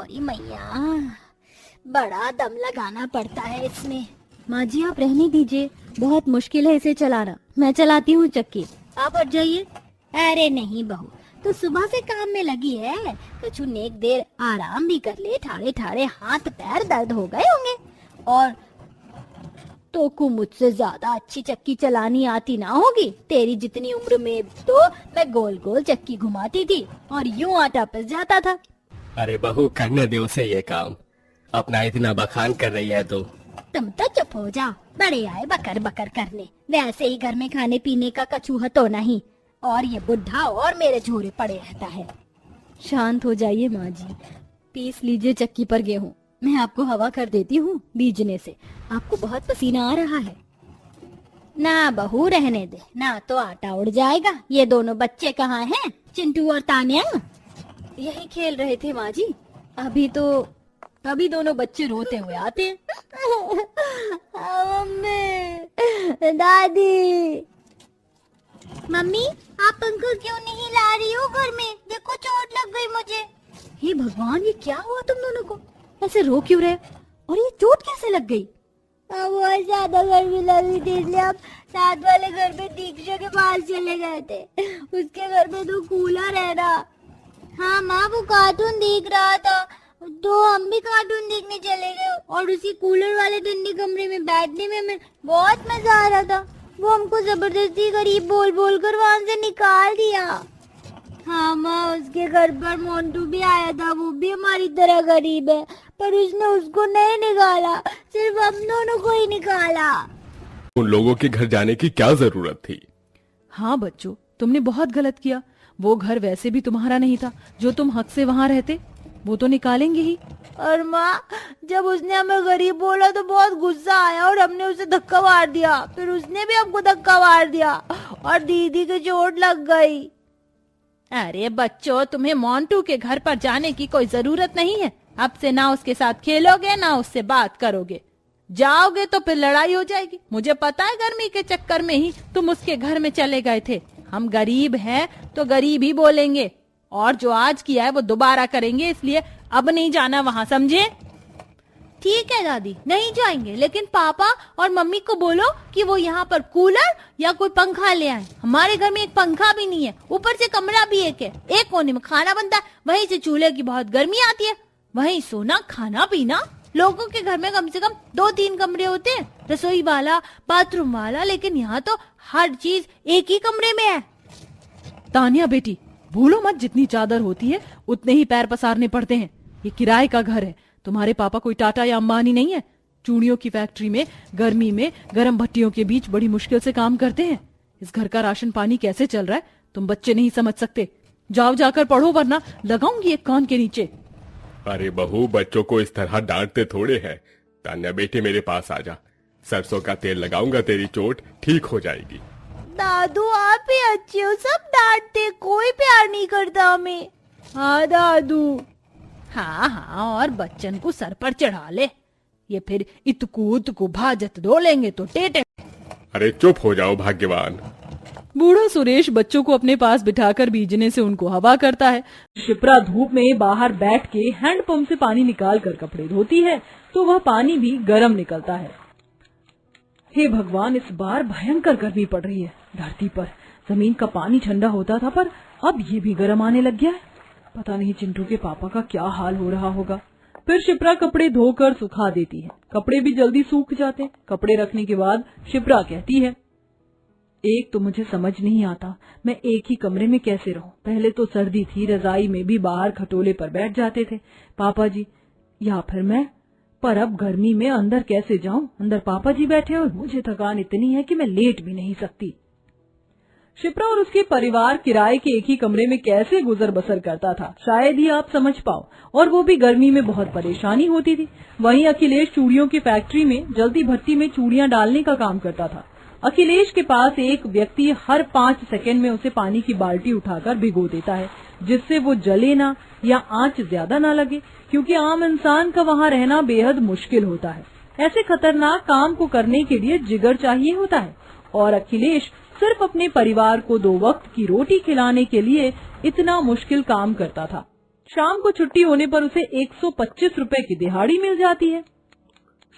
मोरी मैया, बड़ा दम लगाना पड़ता है इसमें। माँ जी आप रहने दीजिए, बहुत मुश्किल है इसे चलाना, मैं चलाती हूँ चक्की, आप हट जाइए। अरे नहीं बहू, तो सुबह से काम में लगी है, कुछ नेक देर आराम भी कर ले, ठाड़े ठाड़े हाथ पैर दर्द हो गए होंगे। और तो को मुझसे ज्यादा अच्छी चक्की चलानी आती ना होगी, तेरी जितनी उम्र में तो मैं गोल गोल चक्की घुमाती थी और यूं आटा पिस जाता था। अरे बहू करने दे उसे ये काम, अपना इतना बखान कर रही है तो। तुम तो चुप हो जाओ, बड़े आए बकर बकर करने, वैसे ही घर में खाने पीने का कछूहा तो नहीं, और ये बुढ़ा और मेरे झोरे पड़े रहता है। शांत हो जाइए माँ जी, पीस लीजिए चक्की पर गेहूँ, मैं आपको हवा कर देती हूँ बीजने से, आपको बहुत पसीना आ रहा है। ना बहू रहने दे, ना तो आटा उड़ जाएगा। ये दोनों बच्चे कहाँ हैं, चिंटू और तान्या? यही खेल रहे थे माँ जी, अभी दोनों बच्चे रोते हुए आते हैं। मम्मी, दादी। मम्मी आप पंखा क्यों नहीं ला रही हो घर में? देखो चोट लग गई मुझे। हे भगवान, ये क्या हुआ तुम दोनों को? ऐसे रो क्यों रहे? और ये चोट कैसे लग गई? बहुत ज्यादा गर्मी लगी थी, इसलिए हम साथ वाले घर पे दीक्षा के पास चले गए थे। उसके घर में तो कूलर है ना। हाँ माँ, वो कार्टून देख रहा था तो हम भी कार्टून देखने चले गए, और उसी कूलर वाले ठंडे कमरे में बैठने में हमें बहुत मजा आ रहा था। वो हमको जबरदस्ती गरीब बोल बोल कर वहाँ से निकाल दिया। हाँ माँ, उसके घर पर मोंटू भी आया था, वो भी हमारी तरह गरीब है, पर उसने उसको नहीं निकाला, सिर्फ हम दोनों को ही निकाला। उन लोगों के घर जाने की क्या जरूरत थी? हाँ बच्चों, तुमने बहुत गलत किया। वो घर वैसे भी तुम्हारा नहीं था, जो तुम हक से वहाँ रहते, वो तो निकालेंगे ही। और माँ, जब उसने हमें गरीब बोला तो बहुत गुस्सा आया और हमने उसे धक्का मार दिया, फिर उसने भी हमको धक्का मार दिया और दीदी की चोट लग गई। अरे बच्चों, तुम्हें मोंटू के घर पर जाने की कोई जरूरत नहीं है। अब से ना उसके साथ खेलोगे ना उससे बात करोगे, जाओगे तो फिर लड़ाई हो जाएगी। मुझे पता है गर्मी के चक्कर में ही तुम उसके घर में चले गए थे। हम गरीब हैं तो गरीब ही बोलेंगे, और जो आज किया है वो दोबारा करेंगे, इसलिए अब नहीं जाना वहाँ, समझे? ठीक है दादी, नहीं जाएंगे, लेकिन पापा और मम्मी को बोलो कि वो यहाँ पर कूलर या कोई पंखा ले आए। हमारे घर में एक पंखा भी नहीं है, ऊपर से कमरा भी एक है, एक कोने में खाना बनता है, वहीं से चूल्हे की बहुत गर्मी आती है, वहीं सोना खाना पीना। लोगों के घर में कम से कम 2-3 कमरे होते हैं, रसोई वाला, बाथरूम वाला, लेकिन यहाँ तो हर चीज एक ही कमरे में है। तानिया बेटी, भूलो मत, जितनी चादर होती है उतने ही पैर पसारने पड़ते हैं। ये किराए का घर है, तुम्हारे पापा कोई टाटा या अंबानी नहीं है। चूड़ियों की फैक्ट्री में गर्मी में गर्म भट्टियों के बीच बड़ी मुश्किल से काम करते हैं। इस घर का राशन पानी कैसे चल रहा है तुम बच्चे नहीं समझ सकते। जाओ जाकर पढ़ो, वरना लगाऊंगी एक कान के नीचे। अरे बहू, बच्चों को इस तरह डांटते थोड़े हैं। तान्या बेटी मेरे पास आजा, सरसों का तेल लगाऊंगा, तेरी चोट ठीक हो जाएगी। दादू आप ही अच्छे हो, सब डांटते, कोई प्यार नहीं करता हमें। हाँ दादू। हाँ हाँ, और बच्चन को सर पर चढ़ा ले, ये फिर इतकू भाजत दो लेंगे तो टेटे। अरे चुप हो जाओ भाग्यवान। बूढ़ा सुरेश बच्चों को अपने पास बिठाकर बीजने से उनको हवा करता है। शिप्रा धूप में बाहर बैठ के हैंडपंप से पानी निकाल कर कपड़े धोती है, तो वह पानी भी गर्म निकलता है। हे भगवान, इस बार भयंकर गर्मी पड़ रही है। धरती पर जमीन का पानी ठंडा होता था, पर अब ये भी गर्म आने लग गया है। पता नहीं चिंटू के पापा का क्या हाल हो रहा होगा। फिर शिप्रा कपड़े धोकर सुखा देती है, कपड़े भी जल्दी सूख जाते। कपड़े रखने के बाद शिप्रा कहती है, एक तो मुझे समझ नहीं आता, मैं एक ही कमरे में कैसे रहूं। पहले तो सर्दी थी, रजाई में भी बाहर खटोले पर बैठ जाते थे पापा जी, या फिर मैं, पर अब गर्मी में अंदर कैसे जाऊं। अंदर पापा जी बैठे और मुझे थकान इतनी है कि मैं लेट भी नहीं सकती। शिप्रा और उसके परिवार किराए के एक ही कमरे में कैसे गुजर बसर करता था, शायद ही आप समझ पाओ, और वो भी गर्मी में बहुत परेशानी होती थी। वहीं अखिलेश चूड़ियों की फैक्ट्री में जल्दी भट्टी में चूड़ियां डालने का काम करता था। अखिलेश के पास एक व्यक्ति हर 5 सेकंड में उसे पानी की बाल्टी उठाकर भिगो देता है, जिससे वो जले ना या आंच ज्यादा ना लगे, क्योंकि आम इंसान का वहाँ रहना बेहद मुश्किल होता है। ऐसे खतरनाक काम को करने के लिए जिगर चाहिए होता है, और अखिलेश सिर्फ अपने परिवार को 2 वक्त की रोटी खिलाने के लिए इतना मुश्किल काम करता था। शाम को छुट्टी होने पर उसे 125 रुपए की दिहाड़ी मिल जाती है।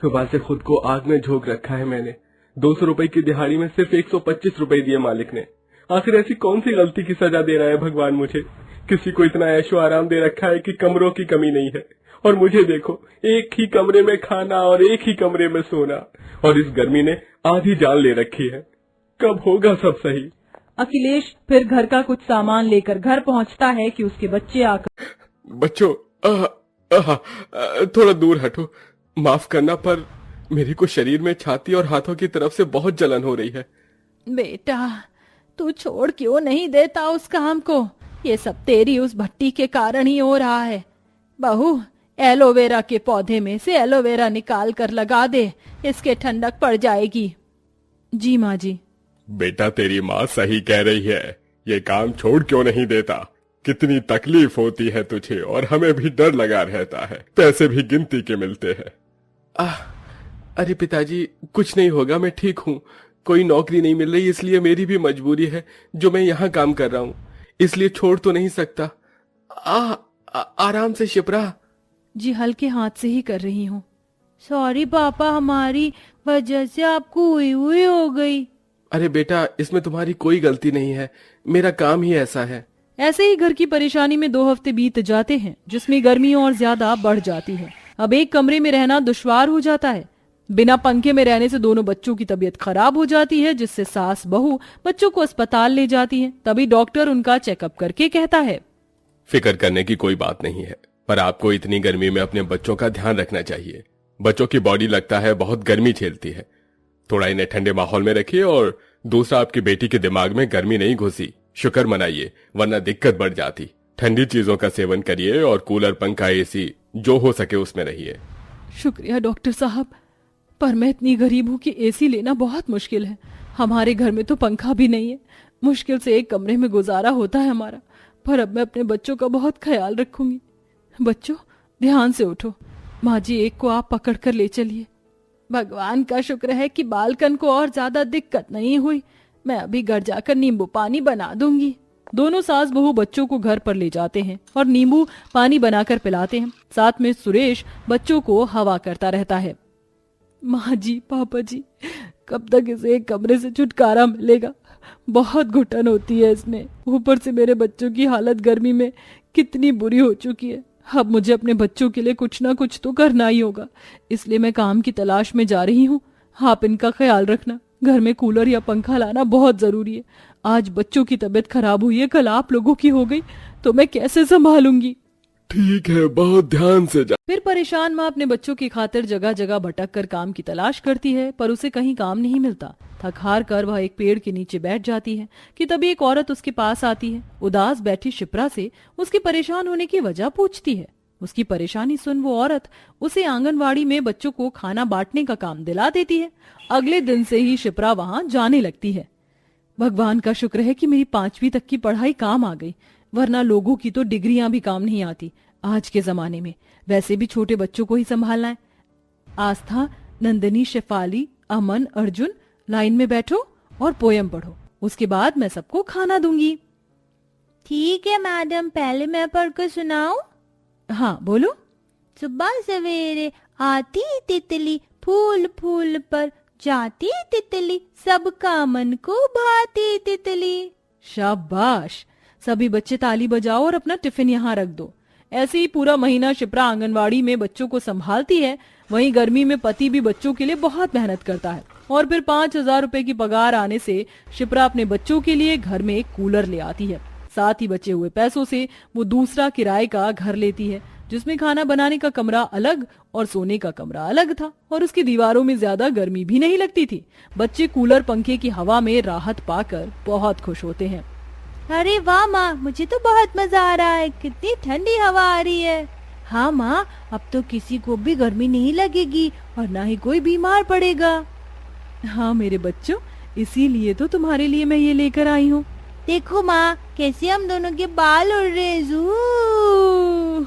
सुबह से खुद को आग में झोंक रखा है मैंने। 200 रुपए की दिहाड़ी में सिर्फ 125 रुपए दिए मालिक ने। आखिर ऐसी कौन सी गलती की सजा दे रहा है भगवान मुझे? किसी को इतना ऐशो आराम दे रखा है कि कमरों की कमी नहीं है, और मुझे देखो, एक ही कमरे में खाना और एक ही कमरे में सोना, और इस गर्मी ने आधी जान ले रखी है। कब होगा सब सही? अखिलेश फिर घर का कुछ सामान लेकर घर पहुंचता है कि उसके बच्चे आकर, बच्चों, थोड़ा दूर हटो, माफ करना, पर मेरे को शरीर में छाती और हाथों की तरफ से बहुत जलन हो रही है। बेटा, तू छोड़ क्यों नहीं देता उस काम को? ये सब तेरी उस भट्टी के कारण ही हो रहा है। बहू, एलोवेरा के पौधे में से एलोवेरा निकाल कर लगा दे, इसके ठंडक पड़ जाएगी। जी माँ जी। बेटा, तेरी माँ सही कह रही है, ये काम छोड़ क्यों नहीं देता? कितनी तकलीफ होती है तुझे, और हमें भी डर लगा रहता है। पैसे भी गिनती के मिलते हैं। अरे पिताजी, कुछ नहीं होगा, मैं ठीक हूँ। कोई नौकरी नहीं मिल रही, इसलिए मेरी भी मजबूरी है जो मैं यहाँ काम कर रहा हूँ, इसलिए छोड़ तो नहीं सकता। आराम से शिप्रा। जी, हल्के हाथ से ही कर रही हूँ। सॉरी पापा, हमारी वजह से आपको हुई हुई हो गई। अरे बेटा, इसमें तुम्हारी कोई गलती नहीं है, मेरा काम ही ऐसा है। ऐसे ही घर की परेशानी में 2 हफ्ते बीत जाते हैं, जिसमें गर्मी और ज्यादा बढ़ जाती है। अब एक कमरे में रहना दुश्वार हो जाता है। बिना पंखे में रहने से दोनों बच्चों की तबीयत खराब हो जाती है, जिससे सास बहू बच्चों को अस्पताल ले जाती है। तभी डॉक्टर उनका चेकअप करके कहता है, फिक्र करने की कोई बात नहीं है, पर आपको इतनी गर्मी में अपने बच्चों का ध्यान रखना चाहिए। बच्चों की बॉडी लगता है बहुत गर्मी झेलती है। थोड़ा इन्हें ठंडे माहौल में रखिए, और दूसरा, आपकी बेटी के दिमाग में गर्मी नहीं घुसी, शुक्र मनाइए, वरना दिक्कत बढ़ जाती। ठंडी चीजों का सेवन करिए, और कूलर, पंखा, एसी जो हो सके उसमें रहिए। शुक्रिया डॉक्टर साहब, पर मैं इतनी गरीब हूँ कि एसी लेना बहुत मुश्किल है। हमारे घर में तो पंखा भी नहीं है। मुश्किल से एक कमरे में गुजारा होता है हमारा, पर अब मैं अपने बच्चों का बहुत ख्याल रखूंगी। बच्चों, ध्यान से उठो। माँ जी, एक को आप पकड़ कर ले चलिए। भगवान का शुक्र है कि बालकन को और ज्यादा दिक्कत नहीं हुई। मैं अभी घर जाकर नींबू पानी बना दूंगी। दोनों सास बहू बच्चों को घर पर ले जाते हैं और नींबू पानी बनाकर पिलाते हैं। साथ में सुरेश बच्चों को हवा करता रहता है। माँ जी, पापा जी, कब तक इसे एक कमरे से छुटकारा मिलेगा? बहुत घुटन होती है इसमें। ऊपर से मेरे बच्चों की हालत गर्मी में कितनी बुरी हो चुकी है। अब मुझे अपने बच्चों के लिए कुछ ना कुछ तो करना ही होगा, इसलिए मैं काम की तलाश में जा रही हूँ। आप इनका ख्याल रखना। घर में कूलर या पंखा लाना बहुत जरूरी है। आज बच्चों की तबीयत खराब हुई है, कल आप लोगों की हो गई तो मैं कैसे संभालूंगी? ठीक है, बहुत ध्यान से जा। फिर परेशान माँ अपने बच्चों की खातिर जगह जगह भटक कर काम की तलाश करती है, पर उसे कहीं काम नहीं मिलता। थक हार कर वह एक पेड़ के नीचे बैठ जाती है कि तभी एक औरत उसके पास आती है। उदास बैठी शिप्रा से उसके परेशान होने की वजह पूछती है। उसकी परेशानी सुन वो औरत उसे आंगनवाड़ी में बच्चों को खाना बांटने का काम दिला देती है। अगले दिन से ही शिप्रा वहां जाने लगती है। भगवान का शुक्र है कि मेरी 5वीं तक की पढ़ाई काम आ गई, वरना लोगों की तो डिग्रियां भी काम नहीं आती आज के जमाने में। वैसे भी छोटे बच्चों को ही संभालना है। आस्था, नंदिनी, शेफाली, अमन, अर्जुन, लाइन में बैठो और पोयम पढ़ो। उसके बाद मैं सबको खाना दूंगी। ठीक है मैडम, पहले मैं पढ़कर सुनाऊं? हाँ, बोलो। सुबह सवेरे आती तितली फूल फूल पर, जाती तितली सबका मन को भाती तितली। शाबाश, सभी बच्चे ताली बजाओ और अपना टिफिन यहाँ रख दो। ऐसे ही पूरा महीना शिप्रा आंगनवाड़ी में बच्चों को संभालती है। वहीं गर्मी में पति भी बच्चों के लिए बहुत मेहनत करता है। और फिर 5,000 रुपए की पगार आने से शिप्रा अपने बच्चों के लिए घर में एक कूलर ले आती है। साथ ही बचे हुए पैसों से वो दूसरा किराए का घर लेती है, जिसमें खाना बनाने का कमरा अलग और सोने का कमरा अलग था, और उसकी दीवारों में ज्यादा गर्मी भी नहीं लगती थी। बच्चे कूलर पंखे की हवा में राहत पाकर बहुत खुश होते हैं। अरे वाह माँ, मुझे तो बहुत मजा आ रहा है, कितनी ठंडी हवा आ रही है। हाँ माँ, अब तो किसी को भी गर्मी नहीं लगेगी और ना ही कोई बीमार पड़ेगा। हाँ मेरे बच्चों, इसीलिए तो तुम्हारे लिए मैं ये लेकर आई हूँ। देखो माँ, कैसे हम दोनों के बाल उड़ रहे हैं। जू।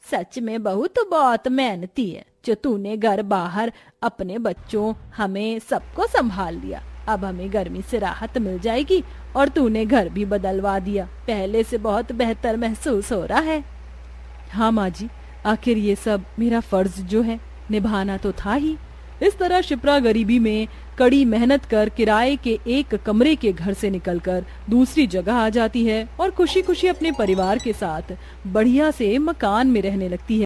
सच में बहू तो बहुत मेहनती है, जो तूने घर बाहर अपने बच्चों, हमें सबको संभाल लिया। अब हमें गर्मी से राहत मिल जाएगी और तूने घर भी बदलवा दिया, पहले से बहुत बेहतर महसूस हो रहा है। हाँ माँ जी, आखिर ये सब मेरा फर्ज जो है निभाना तो था ही। इस तरह शिप्रा गरीबी में कड़ी मेहनत कर किराए के एक कमरे के घर से निकलकर दूसरी जगह आ जाती है और खुशी खुशी अपने परिवार के साथ बढ़िया से मकान में रहने लगती है।